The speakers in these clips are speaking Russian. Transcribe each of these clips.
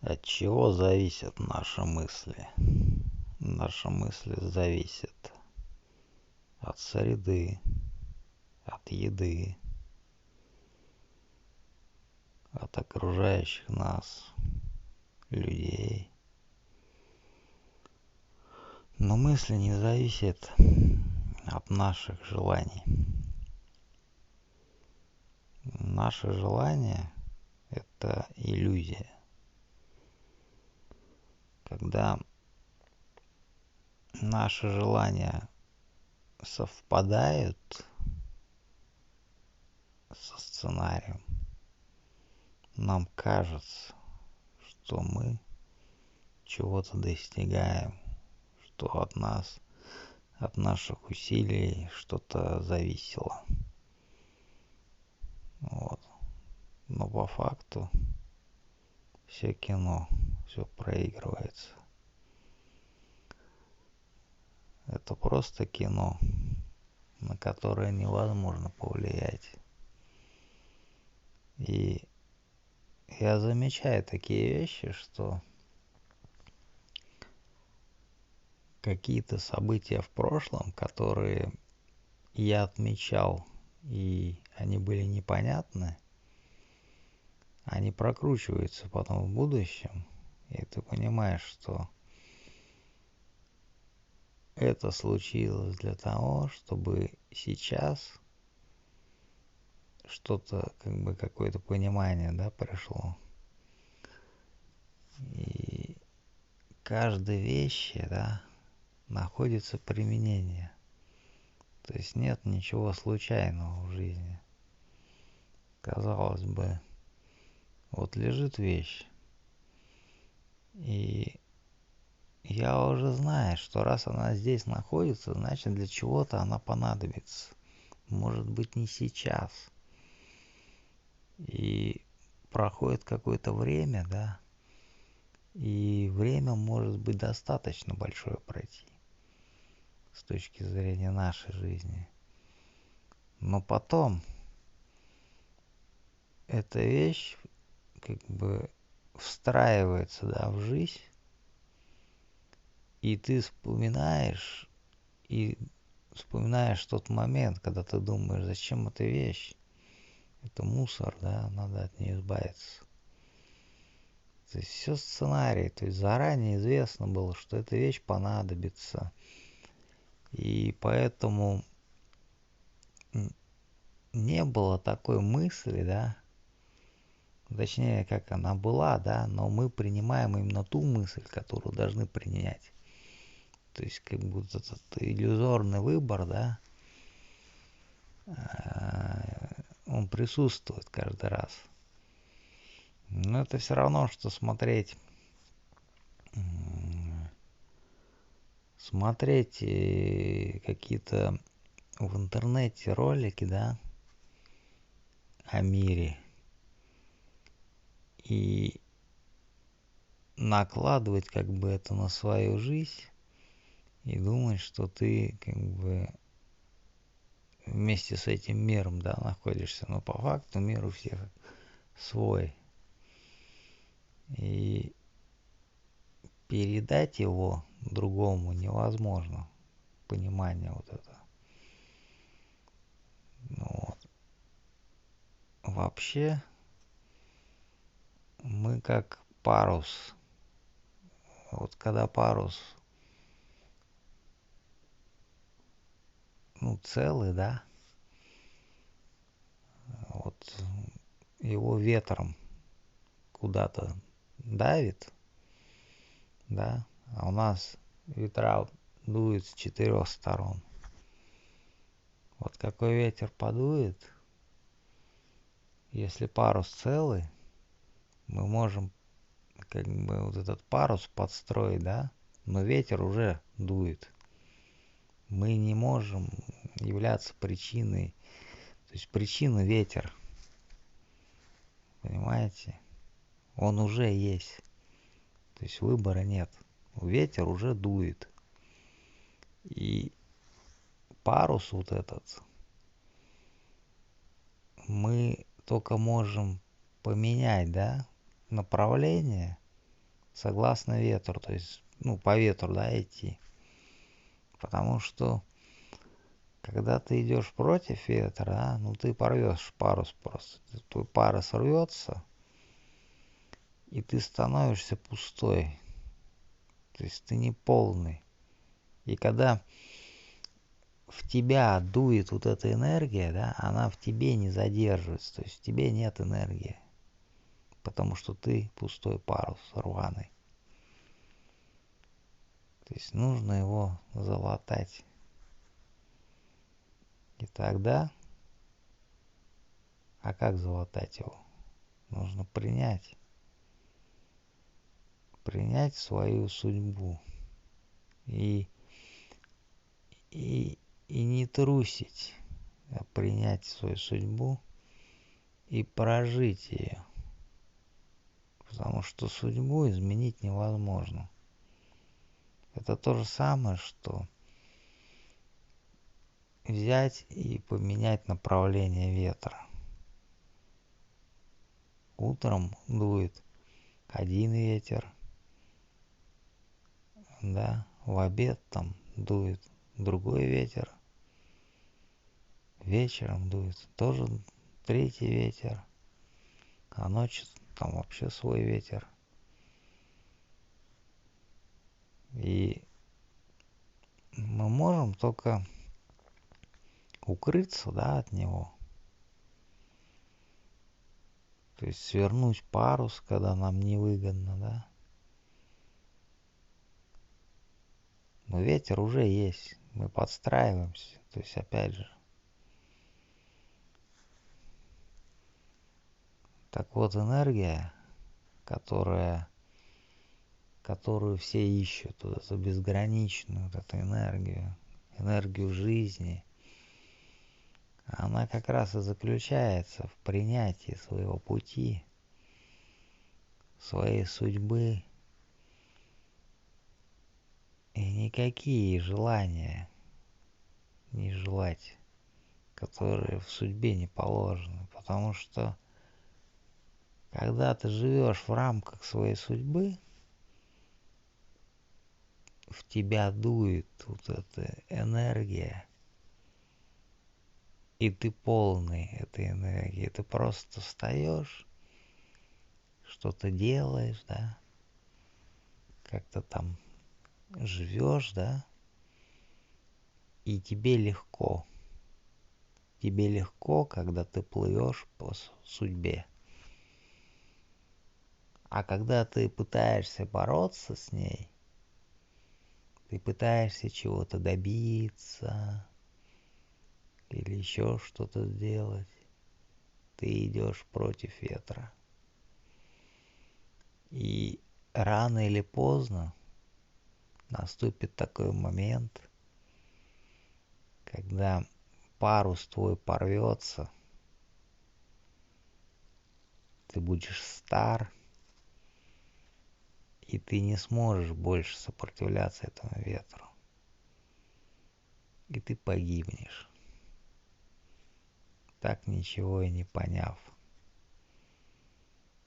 От чего зависят наши мысли? Наши мысли зависят от среды, от еды, от окружающих нас людей. Но мысли не зависят от наших желаний. Наши желания — это иллюзия. Когда наши желания совпадают со сценарием, нам кажется, что мы чего-то достигаем, что от нас, от наших усилий что-то зависело. Вот. Но по факту все кино, все проигрывается. Это просто кино, на которое невозможно повлиять. И я замечаю такие вещи, что какие-то события в прошлом, которые я отмечал, и они были непонятны, они прокручиваются потом в будущем, и ты понимаешь, что это случилось для того, чтобы сейчас что-то, какое-то понимание, да, пришло. И каждой вещи, да, находится применение. То есть нет ничего случайного в жизни. Казалось бы, вот лежит вещь, и я уже знаю, что раз она здесь находится, значит для чего-то она понадобится. Может быть, не сейчас. И проходит какое-то время, да, и время может быть достаточно большое пройти с точки зрения нашей жизни. Но потом эта вещь встраивается, да, в жизнь, и ты вспоминаешь тот момент, когда ты думаешь, зачем эта вещь? Это мусор, да, надо от нее избавиться. То есть все сценарий, то есть заранее известно было, что эта вещь понадобится. И поэтому не было такой мысли, да, точнее, как она была, да, но мы принимаем именно ту мысль, которую должны принять. То есть, как будто этот иллюзорный выбор, да, он присутствует каждый раз. Но это все равно, что смотреть какие-то в интернете ролики, да, о мире и накладывать это на свою жизнь и думать, что ты вместе с этим миром, да, находишься. Но по факту мир у всех свой. И передать его другому невозможно. Понимание вот это. Ну вот. Вообще, мы как парус. Вот когда парус, целый, да, вот его ветром куда-то давит, да, а у нас ветра дуют с 4 сторон. Вот какой ветер подует, если парус целый, мы можем вот этот парус подстроить, да, но ветер уже дует. Мы не можем являться причиной, то есть причина ветер, понимаете? Он уже есть, то есть выбора нет. Ветер уже дует. И парус вот этот мы только можем поменять, да, направление согласно ветру, то есть, ну, по ветру, да, идти. Потому что, когда ты идешь против ветра, да, ну, ты порвешь парус просто. Твой парус рвется, и ты становишься пустой. То есть ты не полный. И когда в тебя дует вот эта энергия, да, она в тебе не задерживается. То есть в тебе нет энергии. Потому что ты пустой парус, рваный. То есть нужно его залатать. И тогда, а как залатать его? Нужно принять свою судьбу. И, и не трусить, а принять свою судьбу и прожить ее. Потому что судьбу изменить невозможно. Это то же самое, что взять и поменять направление ветра. Утром дует один ветер, да, в обед там дует другой ветер, вечером дует тоже третий ветер, а ночью там вообще свой ветер. И мы можем только укрыться, да, от него. То есть свернуть парус, когда нам невыгодно, да. Но ветер уже есть, мы подстраиваемся. То есть опять же. Так вот, энергия, которую все ищут, вот эту безграничную, вот эту энергию жизни, она как раз и заключается в принятии своего пути, своей судьбы. И никакие желания не желать, которые в судьбе не положены. Потому что, когда ты живешь в рамках своей судьбы, в тебя дует вот эта энергия, и ты полный этой энергии. Ты просто встаешь, что-то делаешь, да, как-то там живешь, да, и тебе легко. Тебе легко, когда ты плывешь по судьбе. А когда ты пытаешься бороться с ней, ты пытаешься чего-то добиться или еще что-то сделать, ты идешь против ветра. И рано или поздно наступит такой момент, когда парус твой порвется, ты будешь стар, и ты не сможешь больше сопротивляться этому ветру. И ты погибнешь, так ничего и не поняв.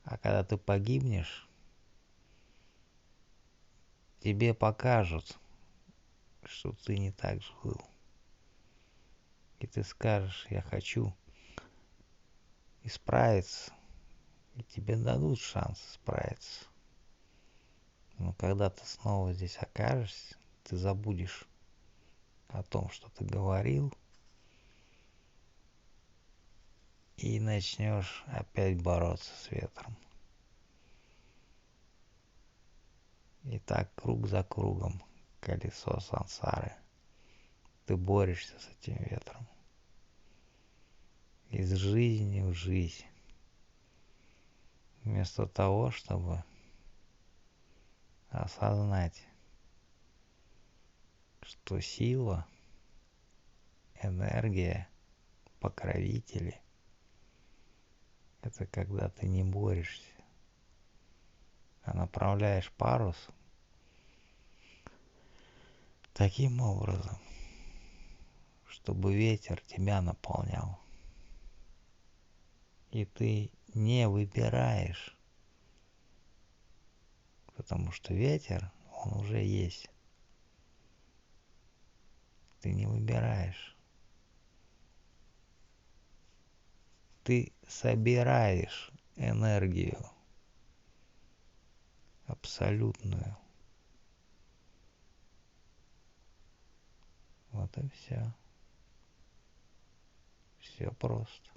А когда ты погибнешь, тебе покажут, что ты не так жил. И ты скажешь: я хочу исправиться, и тебе дадут шанс исправиться. Но когда ты снова здесь окажешься, ты забудешь о том, что ты говорил, и начнешь опять бороться с ветром. И так круг за кругом, колесо сансары. Ты борешься с этим ветром. Из жизни в жизнь. Вместо того, чтобы осознать, что сила, энергия, покровители — это когда ты не борешься, а направляешь парус таким образом, чтобы ветер тебя наполнял. И ты не выбираешь Потому что ветер, он уже есть. Ты не выбираешь. Ты собираешь энергию абсолютную. Вот и все. Все просто.